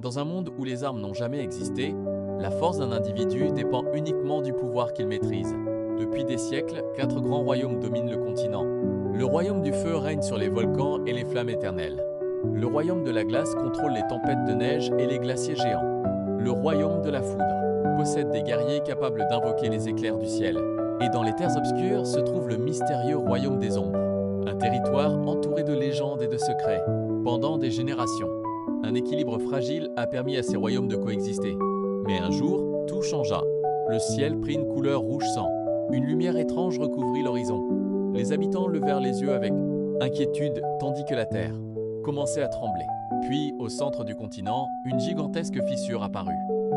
Dans un monde où les armes n'ont jamais existé, la force d'un individu dépend uniquement du pouvoir qu'il maîtrise. Depuis des siècles, 4 grands royaumes dominent le continent. Le royaume du feu règne sur les volcans et les flammes éternelles. Le royaume de la glace contrôle les tempêtes de neige et les glaciers géants. Le royaume de la foudre possède des guerriers capables d'invoquer les éclairs du ciel. Et dans les terres obscures se trouve le mystérieux royaume des ombres, un territoire entouré de légendes et de secrets. Pendant des générations, un équilibre fragile a permis à ces royaumes de coexister. Mais un jour, tout changea. Le ciel prit une couleur rouge sang. Une lumière étrange recouvrit l'horizon. Les habitants levèrent les yeux avec inquiétude, tandis que la terre commençait à trembler. Puis, au centre du continent, une gigantesque fissure apparut.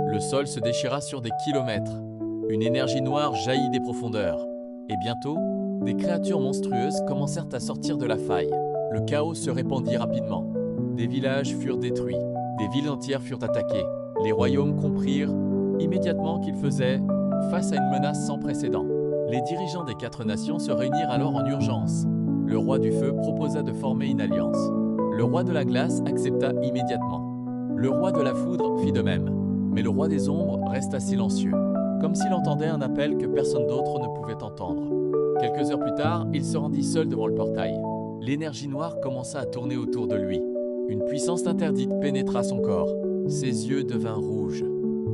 Le sol se déchira sur des kilomètres. Une énergie noire jaillit des profondeurs. Et bientôt, des créatures monstrueuses commencèrent à sortir de la faille. Le chaos se répandit rapidement. Des villages furent détruits. Des villes entières furent attaquées. Les royaumes comprirent immédiatement qu'ils faisaient face à une menace sans précédent. Les dirigeants des 4 nations se réunirent alors en urgence. Le roi du feu proposa de former une alliance. Le roi de la glace accepta immédiatement. Le roi de la foudre fit de même. Mais le roi des ombres resta silencieux, comme s'il entendait un appel que personne d'autre ne pouvait entendre. Quelques heures plus tard, il se rendit seul devant le portail. L'énergie noire commença à tourner autour de lui. Une puissance interdite pénétra son corps. Ses yeux devinrent rouges.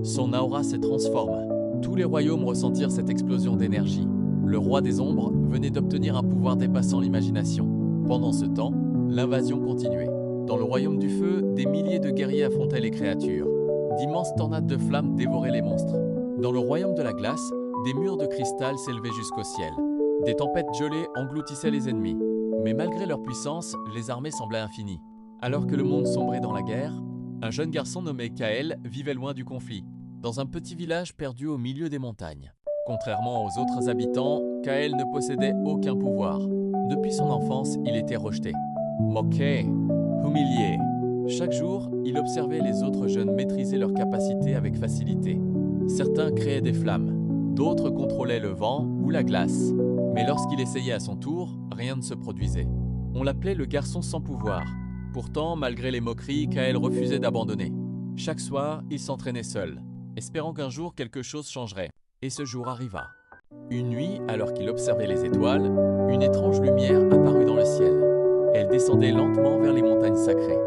Son aura se transforma. Tous les royaumes ressentirent cette explosion d'énergie. Le roi des ombres venait d'obtenir un pouvoir dépassant l'imagination. Pendant ce temps, l'invasion continuait. Dans le royaume du feu, des milliers de guerriers affrontaient les créatures. D'immenses tornades de flammes dévoraient les monstres. Dans le royaume de la glace, des murs de cristal s'élevaient jusqu'au ciel. Des tempêtes gelées engloutissaient les ennemis. Mais malgré leur puissance, les armées semblaient infinies. Alors que le monde sombrait dans la guerre, un jeune garçon nommé Kael vivait loin du conflit, dans un petit village perdu au milieu des montagnes. Contrairement aux autres habitants, Kael ne possédait aucun pouvoir. Depuis son enfance, il était rejeté, moqué, humilié. Chaque jour, il observait les autres jeunes maîtriser leurs capacités avec facilité. Certains créaient des flammes, d'autres contrôlaient le vent ou la glace. Mais lorsqu'il essayait à son tour, rien ne se produisait. On l'appelait le garçon sans pouvoir. Pourtant, malgré les moqueries, Kael refusait d'abandonner. Chaque soir, il s'entraînait seul, espérant qu'un jour quelque chose changerait. Et ce jour arriva. Une nuit, alors qu'il observait les étoiles, une étrange lumière apparut dans le ciel. Elle descendait lentement vers les montagnes sacrées.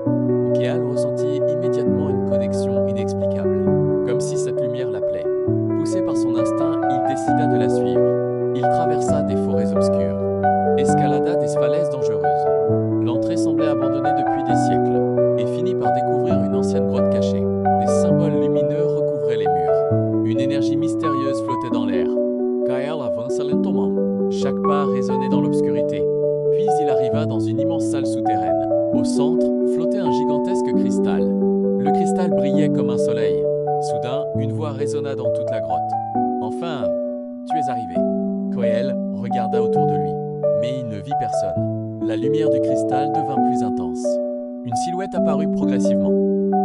Kael ressentit immédiatement une connexion inexplicable, comme si cette lumière l'appelait. Poussé par son instinct, il décida de la suivre. Il traversa des forêts obscures, escalada des falaises dangereuses. L'entrée semblait abandonnée depuis des siècles et finit par découvrir une ancienne grotte cachée. Des symboles lumineux recouvraient les murs. Une énergie mystérieuse flottait dans l'air. Kael avança lentement. Chaque pas résonnait dans l'obscurité. Puis il arriva dans une immense salle souterraine. Au centre flottait un gigantesque cristal. Le cristal brillait comme un soleil. Soudain, une voix résonna dans toute la grotte. « Enfin, tu es arrivé. » Kael regarda autour de lui, mais il ne vit personne. La lumière du cristal devint plus intense. Une silhouette apparut progressivement.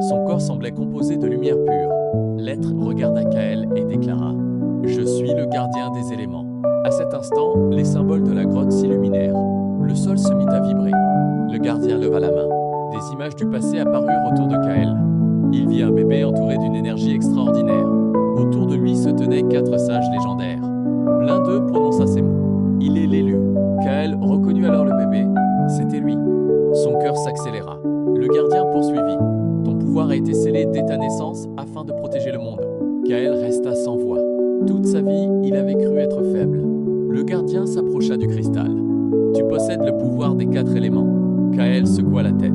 Son corps semblait composé de lumière pure. L'être regarda Kael et déclara « Je suis le gardien des éléments. » À cet instant, les symboles de la grotte s'illuminèrent. Le sol se mit à vibrer. Le gardien leva la main. Des images du passé apparurent autour de Kael. Il vit un bébé entouré d'une énergie extraordinaire. Autour de lui se tenaient 4 sages légendaires. L'un d'eux prononça ces mots. « Il est l'élu. » Kael reconnut alors le bébé. C'était lui. Son cœur s'accéléra. Le gardien poursuivit. « Ton pouvoir a été scellé dès ta naissance afin de protéger le monde. » Kael resta sans voix. Toute sa vie, il avait cru être faible. Le gardien s'approcha du cristal. « Tu possèdes le pouvoir des 4 éléments. » Kael secoua la tête.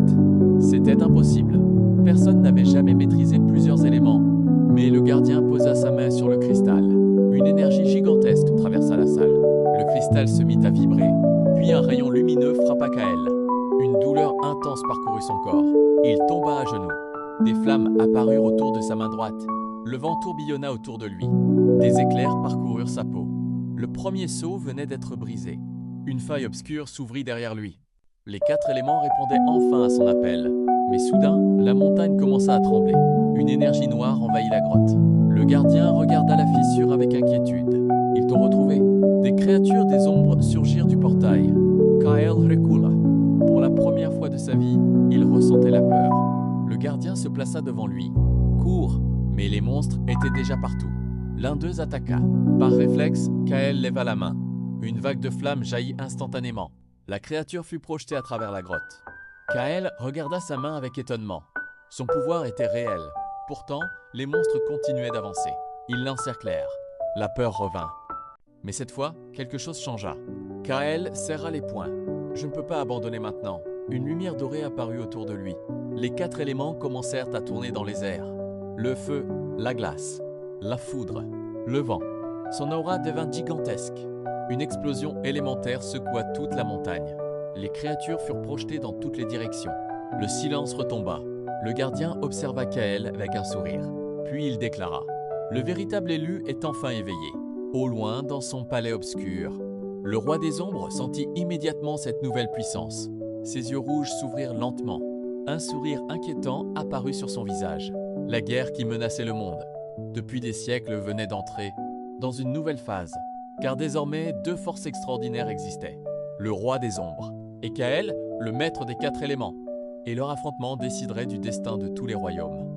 C'était impossible. Personne n'avait jamais maîtrisé plusieurs éléments. Mais le gardien posa sa main sur le cristal. Une énergie gigantesque traversa la salle. Le cristal se mit à vibrer. Puis un rayon lumineux frappa Kael. Une douleur intense parcourut son corps. Il tomba à genoux. Des flammes apparurent autour de sa main droite. Le vent tourbillonna autour de lui. Des éclairs parcoururent sa peau. Le premier sceau venait d'être brisé. Une faille obscure s'ouvrit derrière lui. Les 4 éléments répondaient enfin à son appel. Mais soudain, la montagne commença à trembler. Une énergie noire envahit la grotte. Le gardien regarda la fissure avec inquiétude. Ils t'ont retrouvé. Des créatures des ombres surgirent du portail. Kael recula. Pour la première fois de sa vie, il ressentait la peur. Le gardien se plaça devant lui. « Cours !» Mais les monstres étaient déjà partout. L'un d'eux attaqua. Par réflexe, Kaël leva la main. Une vague de flammes jaillit instantanément. La créature fut projetée à travers la grotte. Kaël regarda sa main avec étonnement. Son pouvoir était réel. Pourtant, les monstres continuaient d'avancer. Ils l'encerclèrent. La peur revint. Mais cette fois, quelque chose changea. Kaël serra les poings. « Je ne peux pas abandonner maintenant. » Une lumière dorée apparut autour de lui. Les 4 éléments commencèrent à tourner dans les airs. Le feu, la glace, la foudre, le vent. Son aura devint gigantesque. Une explosion élémentaire secoua toute la montagne. Les créatures furent projetées dans toutes les directions. Le silence retomba. Le gardien observa Kaël avec un sourire. Puis il déclara : « Le véritable élu est enfin éveillé. » Au loin, dans son palais obscur, le roi des ombres sentit immédiatement cette nouvelle puissance. Ses yeux rouges s'ouvrirent lentement. Un sourire inquiétant apparut sur son visage. La guerre qui menaçait le monde, depuis des siècles, venait d'entrer dans une nouvelle phase, car désormais 2 forces extraordinaires existaient. Le roi des ombres et Kaël, le maître des 4 éléments. Et leur affrontement déciderait du destin de tous les royaumes.